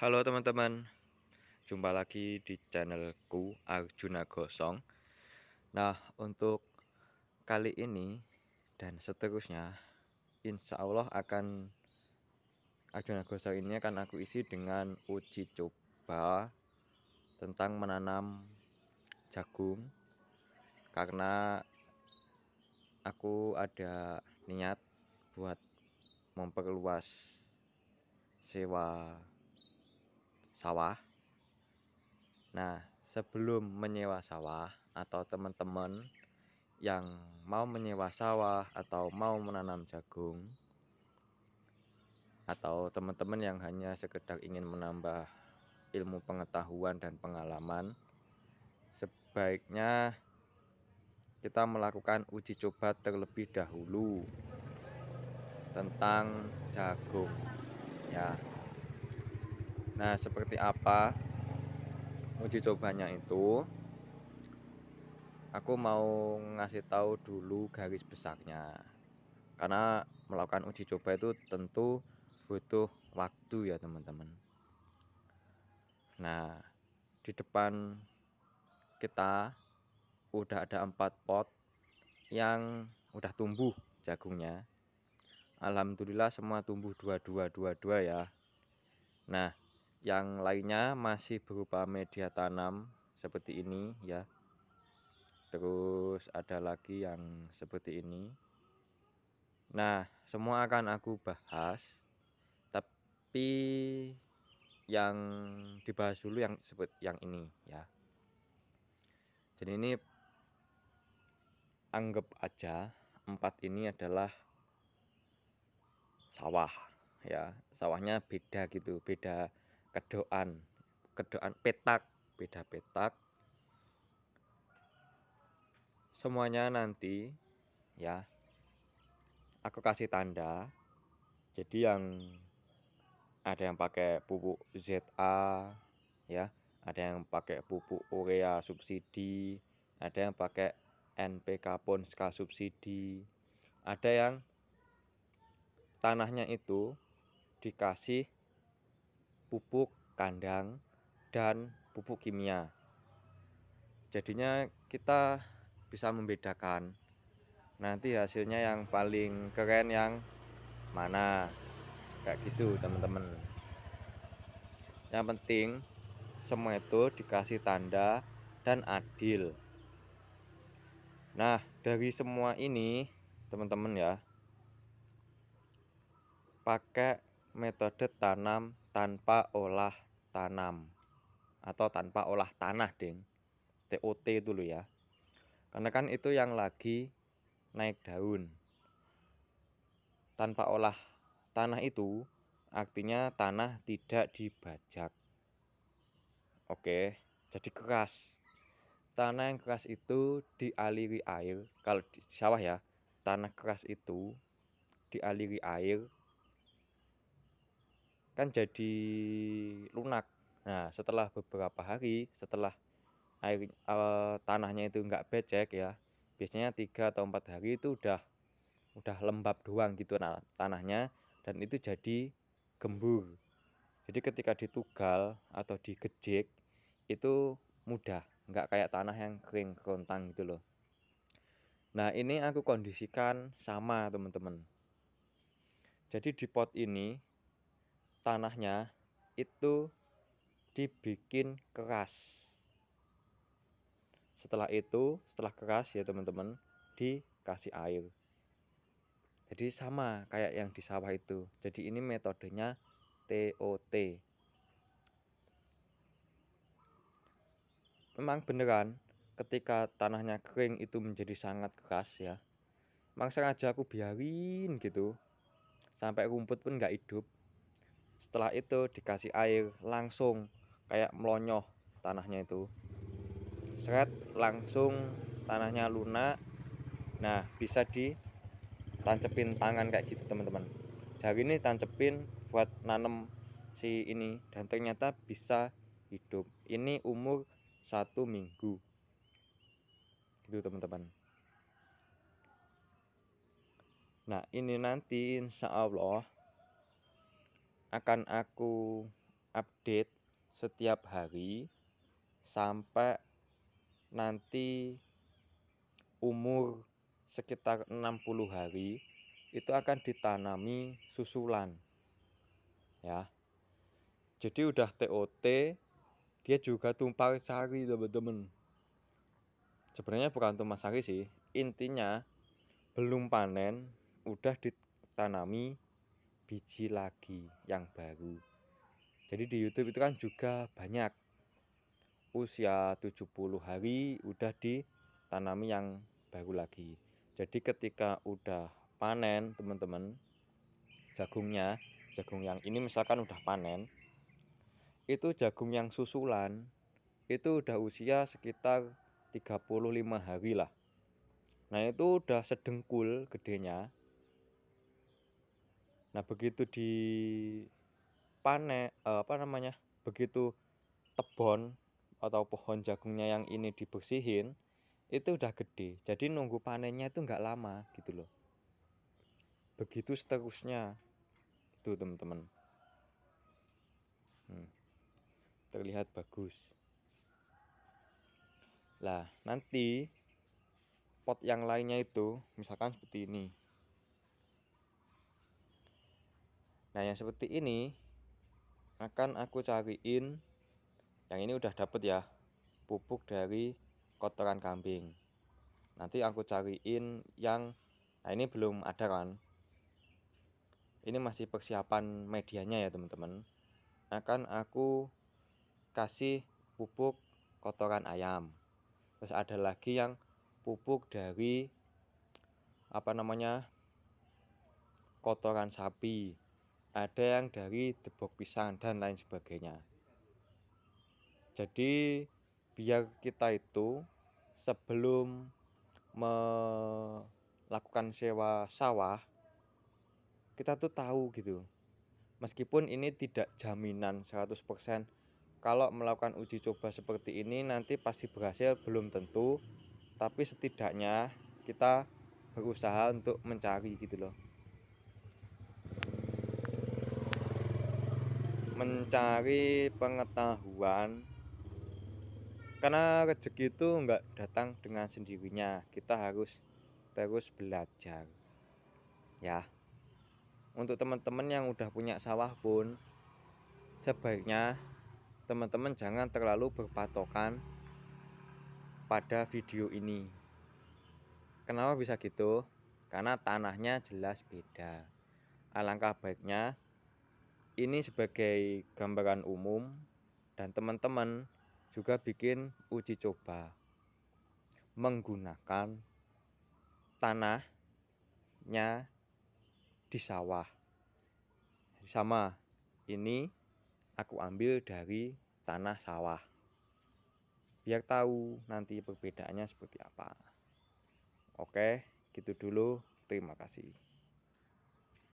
Halo teman-teman, jumpa lagi di channelku Arjuna Gosong. Nah, untuk kali ini dan seterusnya, insya Allah Arjuna Gosong ini akan aku isi dengan uji coba tentang menanam jagung. Karena aku ada niat buat memperluas sewa sawah. Nah, sebelum menyewa sawah atau teman-teman yang mau menyewa sawah atau mau menanam jagung, atau teman-teman yang hanya sekedar ingin menambah ilmu pengetahuan dan pengalaman, sebaiknya kita melakukan uji coba terlebih dahulu tentang jagung ya. Nah, seperti apa uji cobanya itu? Aku mau ngasih tahu dulu garis besarnya. Karena melakukan uji coba itu tentu butuh waktu ya teman-teman. Nah, di depan kita udah ada 4 pot yang udah tumbuh jagungnya. Alhamdulillah semua tumbuh dua ya. Nah, yang lainnya masih berupa media tanam seperti ini ya. Terus ada lagi yang seperti ini. Nah, semua akan aku bahas, tapi yang dibahas dulu yang ini ya. Jadi ini anggap aja 4 ini adalah sawah ya. Sawahnya beda gitu, beda kedoan petak, beda petak. Semuanya nanti ya aku kasih tanda. Jadi yang ada yang pakai pupuk ZA ya, ada yang pakai pupuk urea subsidi, ada yang pakai NPK Ponska subsidi, ada yang tanahnya itu dikasih pupuk kandang dan pupuk kimia. Jadinya kita bisa membedakan nanti hasilnya yang paling keren yang mana, kayak gitu teman-teman. Yang penting semua itu dikasih tanda dan adil. Nah, dari semua ini teman-teman ya, pakai metode tanam tanpa olah tanam atau tanpa olah tanah ding, TOT itu loh ya. Karena kan itu yang lagi naik daun. Tanpa olah tanah itu artinya tanah tidak dibajak. Oke, jadi keras. Tanah yang keras itu dialiri air. Kalau di sawah ya, tanah keras itu dialiri air kan jadi lunak. Nah, setelah beberapa hari, setelah tanahnya itu nggak becek ya, biasanya 3 atau 4 hari itu udah lembab doang gitu tanahnya, dan itu jadi gembur. Jadi ketika ditugal atau digejek itu mudah, nggak kayak tanah yang kering kerontang gitu loh. Nah, ini aku kondisikan sama teman-teman. Jadi di pot ini tanahnya itu dibikin keras. Setelah keras ya teman-teman, dikasih air. Jadi sama kayak yang di sawah itu. Jadi ini metodenya TOT. Memang beneran ketika tanahnya kering itu menjadi sangat keras ya. Memang sengaja aku biarin gitu sampai rumput pun nggak hidup. Setelah itu dikasih air langsung kayak melonyoh tanahnya itu. Seret langsung tanahnya lunak. Nah, bisa ditancepin tangan kayak gitu teman-teman. Jari ini tancepin buat nanem si ini dan ternyata bisa hidup. Ini umur 1 minggu gitu teman-teman. Nah, ini nanti insya Allah akan aku update setiap hari sampai nanti umur sekitar 60 hari itu akan ditanami susulan ya. Jadi udah TOT, dia juga tumpang sari teman-teman. Sebenarnya bukan tumpang sari sih, intinya belum panen udah ditanami biji lagi yang baru. Jadi di YouTube itu kan juga banyak usia 70 hari udah ditanami yang baru lagi. Jadi ketika udah panen teman-teman, jagungnya, jagung yang ini misalkan udah panen, itu jagung yang susulan itu udah usia sekitar 35 hari lah. Nah itu udah sedengkul gedenya. Nah begitu dipanen, begitu tebon atau pohon jagungnya yang ini dibersihin, itu udah gede. Jadi nunggu panennya itu nggak lama gitu loh. Begitu seterusnya itu teman-teman. Terlihat bagus. Lah nanti pot yang lainnya itu misalkan seperti ini. Nah yang seperti ini akan aku cariin, yang ini udah dapet ya, pupuk dari kotoran kambing. Nanti aku cariin yang, nah ini belum ada kan, ini masih persiapan medianya ya teman-teman. Akan aku kasih pupuk kotoran ayam. Terus ada lagi yang pupuk dari kotoran sapi, ada yang dari debok pisang dan lain sebagainya. Jadi biar kita itu sebelum melakukan sewa sawah, kita tuh tahu gitu. Meskipun ini tidak jaminan 100%, kalau melakukan uji coba seperti ini nanti pasti berhasil, belum tentu. Tapi setidaknya kita berusaha untuk mencari gitu loh. Mencari pengetahuan. Karena rezeki itu nggak datang dengan sendirinya. Kita harus terus belajar. Ya. Untuk teman-teman yang udah punya sawah pun, sebaiknya teman-teman jangan terlalu berpatokan pada video ini. Kenapa bisa gitu? Karena tanahnya jelas beda. Alangkah baiknya ini sebagai gambaran umum dan teman-teman juga bikin uji coba menggunakan tanahnya di sawah. Sama, ini aku ambil dari tanah sawah. Biar tahu nanti perbedaannya seperti apa. Oke, gitu dulu. Terima kasih.